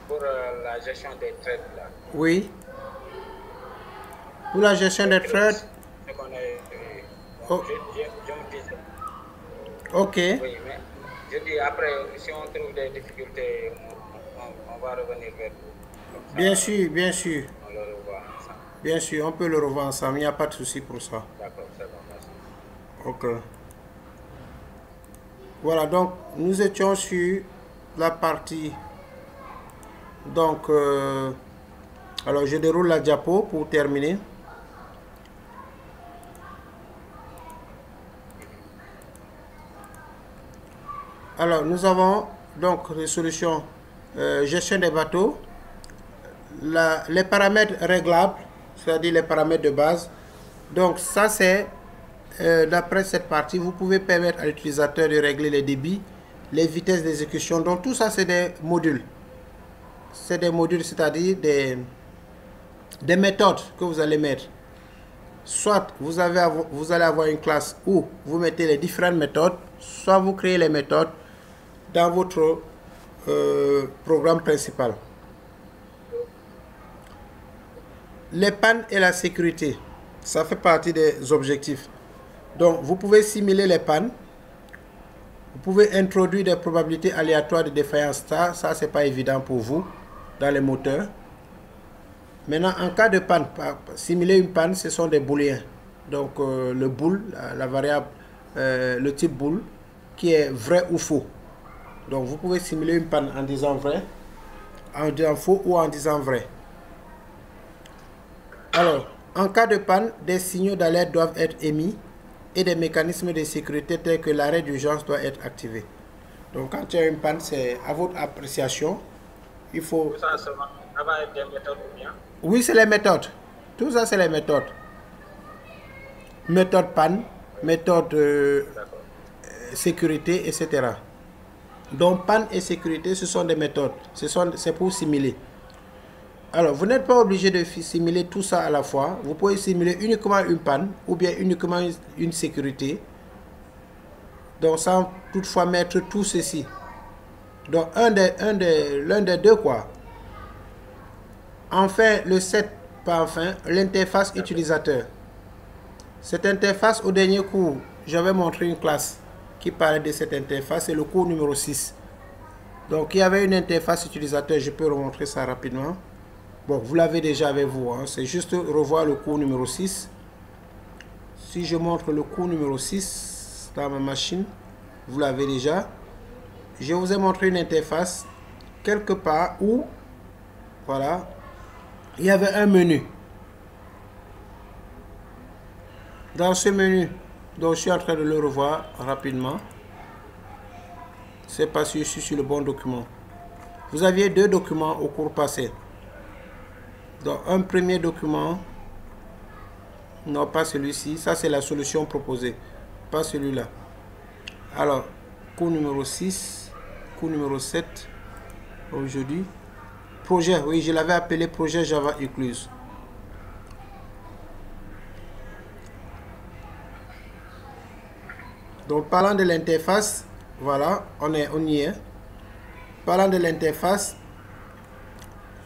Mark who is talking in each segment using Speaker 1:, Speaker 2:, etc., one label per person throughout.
Speaker 1: pour la gestion des trades là.
Speaker 2: Oui. Pour la gestion des trades.
Speaker 1: Ce qu'on a,
Speaker 2: Oh,
Speaker 1: je me disais,
Speaker 2: ok.
Speaker 1: oui, mais je dis après, si on trouve des difficultés, on va revenir vers vous. Comme
Speaker 2: Bien
Speaker 1: ça,
Speaker 2: sûr, bien sûr.
Speaker 1: on le revoit ensemble.
Speaker 2: Bien sûr, on peut le revoir ensemble. Il n'y a pas de souci pour ça.
Speaker 1: D'accord, c'est bon, merci.
Speaker 2: Ok. Voilà, donc nous étions sur la partie. Donc, alors je déroule la diapo pour terminer. Alors, nous avons donc les solutions gestion des bateaux, les paramètres réglables, c'est-à-dire les paramètres de base. Donc, ça c'est, d'après cette partie, vous pouvez permettre à l'utilisateur de régler les débits, les vitesses d'exécution. Donc, tout ça c'est des modules. C'est des modules, c'est-à-dire des méthodes que vous allez mettre. Soit vous allez avoir une classe où vous mettez les différentes méthodes, soit vous créez les méthodes dans votre programme principal. Les pannes et la sécurité, ça fait partie des objectifs. Donc, vous pouvez simuler les pannes. Vous pouvez introduire des probabilités aléatoires de défaillance. Ça c'est pas évident pour vous dans les moteurs. Maintenant, en cas de panne, simuler une panne, ce sont des booléens. Donc, le bool, la variable, le type bool, qui est vrai ou faux. Donc, vous pouvez simuler une panne en disant vrai, en disant faux ou en disant vrai. Alors, en cas de panne, des signaux d'alerte doivent être émis et des mécanismes de sécurité tels que l'arrêt d'urgence doivent être activés. Donc, quand il y a une panne, c'est à votre appréciation. Il faut...
Speaker 1: Tout ça, ça va être des méthodes ou bien?
Speaker 2: Oui, c'est les méthodes. Tout ça, c'est les méthodes. Méthode panne, méthode sécurité, etc. Donc, panne et sécurité, ce sont des méthodes. C'est pour simuler. Alors, vous n'êtes pas obligé de simuler tout ça à la fois. Vous pouvez simuler uniquement une panne ou bien uniquement une sécurité. Donc, sans toutefois mettre tout ceci. Donc, l'un des deux, quoi. Enfin, le 7, pas enfin, l'interface utilisateur. Cette interface, au dernier cours, j'avais montré une classe qui parlait de cette interface. C'est le cours numéro 6. Donc, il y avait une interface utilisateur. Je peux remontrer ça rapidement. Bon, vous l'avez déjà avec vous. Hein. C'est juste revoir le cours numéro 6. Si je montre le cours numéro 6 dans ma machine, vous l'avez déjà. Je vous ai montré une interface quelque part où, voilà, il y avait un menu. Dans ce menu, donc je suis en train de le revoir rapidement. C'est parce que je suis sur le bon document. Vous aviez deux documents au cours passé. Donc un premier document, non pas celui-ci, ça c'est la solution proposée, pas celui-là. Alors, cours numéro 6, cours numéro 7, aujourd'hui. Projet, oui, je l'avais appelé projet Java Ecluse. Donc, parlant de l'interface, voilà, on y est. Parlant de l'interface,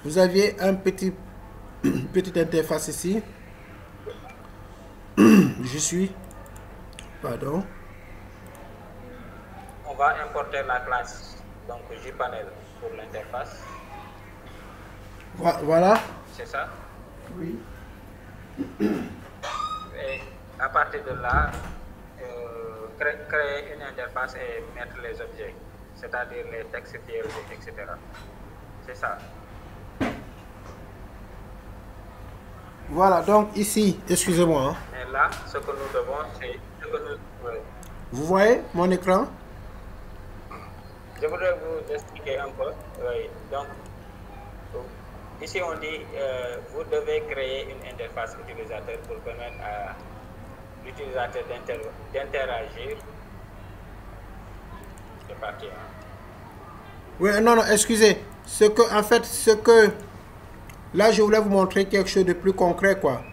Speaker 2: vous aviez un petite interface ici. Je suis, pardon.
Speaker 1: On va importer la classe, donc JPanel pour l'interface.
Speaker 2: Voilà.
Speaker 1: C'est ça?
Speaker 2: Oui.
Speaker 1: Et à partir de là, créer une interface et mettre les objets, c'est-à-dire les textes, etc. C'est ça.
Speaker 2: Voilà, donc ici, excusez-moi. Hein.
Speaker 1: Et là, ce que nous devons, c'est...
Speaker 2: Vous voyez mon écran?
Speaker 1: Je voudrais vous expliquer un peu. Oui. Donc, ici on dit, vous devez créer une interface utilisateur pour permettre à l'utilisateur d'interagir. C'est parti. Hein.
Speaker 2: Oui, non, excusez. Là, je voulais vous montrer quelque chose de plus concret, quoi.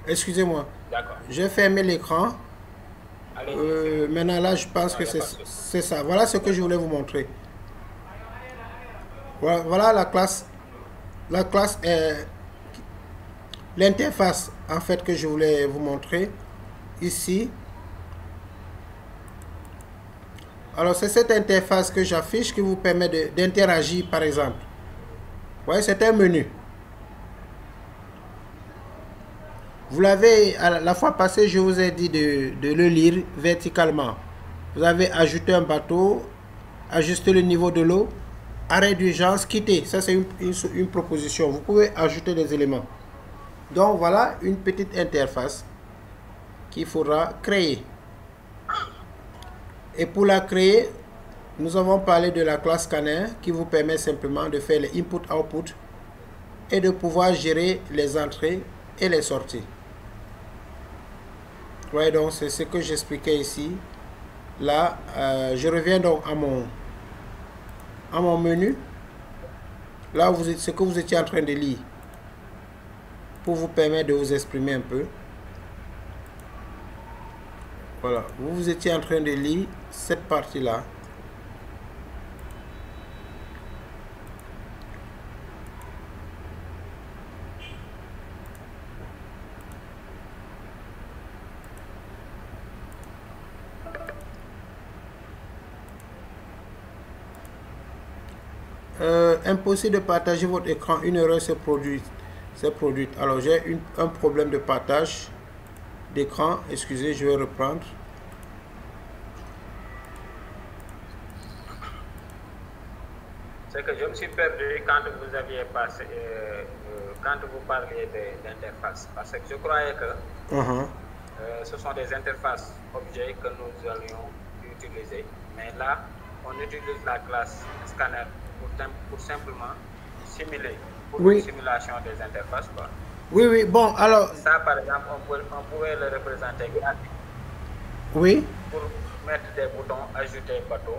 Speaker 2: Excusez-moi.
Speaker 1: D'accord.
Speaker 2: J'ai fermé l'écran. Maintenant, là, je pense que c'est ça. Voilà ce que je voulais vous montrer. Voilà la classe. La classe est l'interface en fait que je voulais vous montrer ici. Alors c'est cette interface que j'affiche qui vous permet d'interagir par exemple. Vous voyez, c'est un menu. Vous l'avez, la fois passée, je vous ai dit de le lire verticalement. Vous avez ajouté un bateau, ajuster le niveau de l'eau, arrêt d'urgence, quitter. Ça, c'est une proposition. Vous pouvez ajouter des éléments. Donc, voilà une petite interface qu'il faudra créer. Et pour la créer, nous avons parlé de la classe scanner qui vous permet simplement de faire les input-output et de pouvoir gérer les entrées et les sorties. Ouais, donc c'est ce que j'expliquais ici. Là, je reviens donc à mon menu. Là, ce que vous étiez en train de lire pour vous permettre de vous exprimer un peu. Voilà, vous étiez en train de lire cette partie-là. Impossible de partager votre écran, une erreur s'est produite. Alors j'ai un problème de partage d'écran. Excusez, je vais reprendre.
Speaker 1: C'est que je me suis perdu quand vous aviez passé, quand vous parliez d'interface. Parce que je croyais que ce sont des interfaces objets que nous allions utiliser. Mais là, on utilise la classe scanner pour simplement simuler, pour une simulation des interfaces, quoi.
Speaker 2: Oui, oui, bon, alors...
Speaker 1: Ça, par exemple, on pouvait le représenter graphique.
Speaker 2: Oui.
Speaker 1: Pour mettre des boutons, ajouter bateau.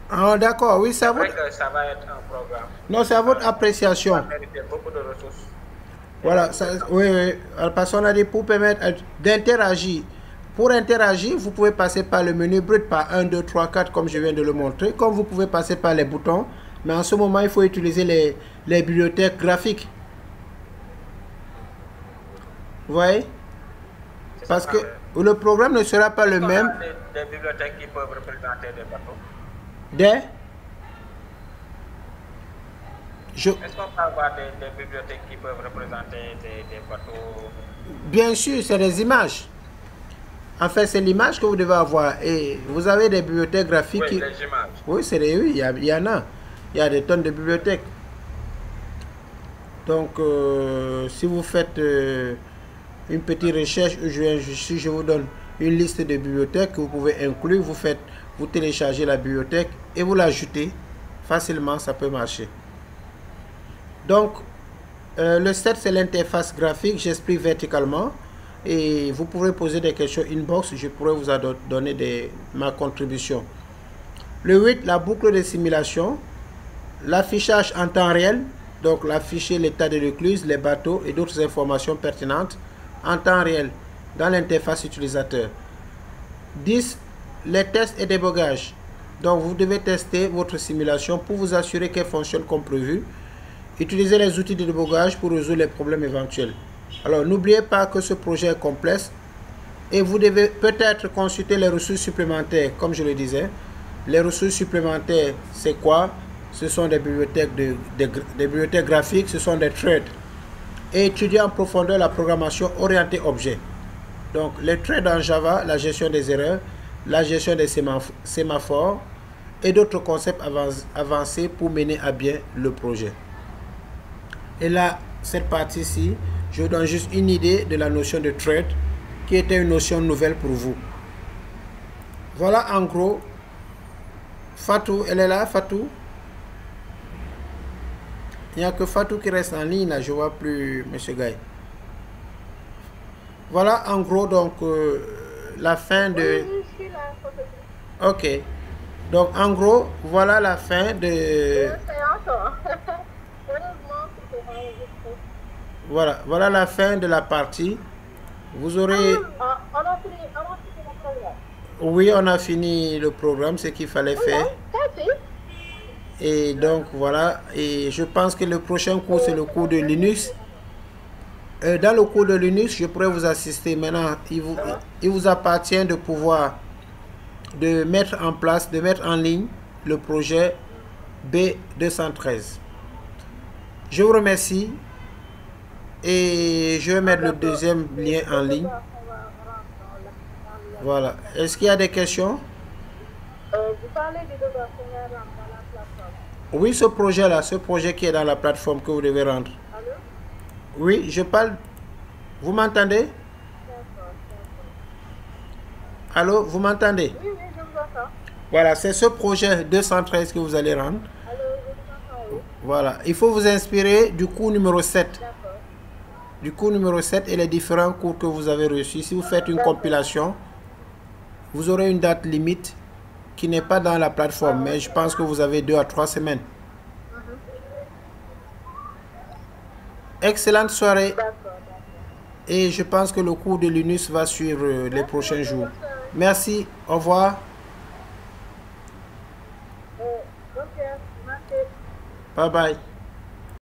Speaker 2: Ah, d'accord, oui,
Speaker 1: ça va être un programme.
Speaker 2: Non, c'est à votre appréciation.
Speaker 1: Ça va mériter beaucoup de ressources.
Speaker 2: Voilà, ça, oui, oui. Parce qu'on a dit pour permettre d'interagir. Pour interagir, vous pouvez passer par le menu brut par 1, 2, 3, 4, comme je viens de le montrer. Comme vous pouvez passer par les boutons. Mais en ce moment, il faut utiliser les bibliothèques graphiques. Vous voyez? Parce que le programme ne sera pas le même.
Speaker 1: Des bibliothèques qui peuvent représenter des bateaux. Est-ce qu'on peut avoir des bibliothèques qui peuvent représenter des bateaux?
Speaker 2: Bien sûr, c'est des images. En fait, c'est l'image que vous devez avoir. Et vous avez des bibliothèques graphiques.
Speaker 1: Oui, des images.
Speaker 2: Oui, oui, il y en a. Il y a des tonnes de bibliothèques. Donc, si vous faites une petite recherche, si je vous donne une liste de bibliothèques que vous pouvez inclure, vous téléchargez la bibliothèque et vous l'ajoutez facilement, ça peut marcher. Donc, le set, c'est l'interface graphique, j'explique verticalement. Et vous pourrez poser des questions inbox, je pourrais vous donner ma contribution. Le 8, la boucle de simulation. L'affichage en temps réel, donc l'afficher l'état de l'écluse, les bateaux et d'autres informations pertinentes en temps réel dans l'interface utilisateur. 10, les tests et débogage. Donc vous devez tester votre simulation pour vous assurer qu'elle fonctionne comme prévu. Utilisez les outils de débogage pour résoudre les problèmes éventuels. Alors n'oubliez pas que ce projet est complexe et vous devez peut-être consulter les ressources supplémentaires, comme je le disais. Les ressources supplémentaires, c'est quoi? Ce sont des bibliothèques, des bibliothèques graphiques, ce sont des threads. Et étudier en profondeur la programmation orientée objet. Donc les threads en Java, la gestion des erreurs, la gestion des sémaphores et d'autres concepts avancés pour mener à bien le projet. Et là, cette partie-ci, je vous donne juste une idée de la notion de thread qui était une notion nouvelle pour vous. Voilà en gros. Fatou, elle est là, Fatou? Il n'y a que Fatou qui reste en ligne, là. Je ne vois plus M. Gaï. Voilà en gros donc la fin de... Ok. Donc en gros, voilà la fin de... Voilà la fin de la partie. Vous aurez... Oui, on a fini le programme, ce qu'il fallait faire. Et donc voilà, et je pense que le prochain cours c'est le cours de Linux. Dans le cours de Linux, je pourrais vous assister. Maintenant, il vous appartient de pouvoir de mettre en place, de mettre en ligne le projet B213. Je vous remercie et je vais mettre le deuxième lien en ligne. Voilà. Est-ce qu'il y a des questions?
Speaker 3: Vous parlez de devoir rentrer dans la plateforme.
Speaker 2: Oui, ce projet-là, ce projet qui est dans la plateforme que vous devez rendre.
Speaker 3: Allô?
Speaker 2: Oui, je parle. Vous m'entendez?
Speaker 3: D'accord.
Speaker 2: Allô, vous m'entendez?
Speaker 3: Oui, je vous entends.
Speaker 2: Voilà, c'est ce projet 213 que vous allez rendre.
Speaker 3: Allô, je vous entends, oui.
Speaker 2: Voilà, il faut vous inspirer du cours numéro 7.
Speaker 3: D'accord.
Speaker 2: Du cours numéro 7 et les différents cours que vous avez reçus. Si vous faites une compilation, vous aurez une date limite qui n'est pas dans la plateforme, mais je pense que vous avez 2 à 3 semaines. Excellente soirée.
Speaker 3: D'accord.
Speaker 2: Et je pense que le cours de Linux va suivre les prochains jours. Merci, au revoir.
Speaker 3: Ok, merci.
Speaker 2: Bye bye.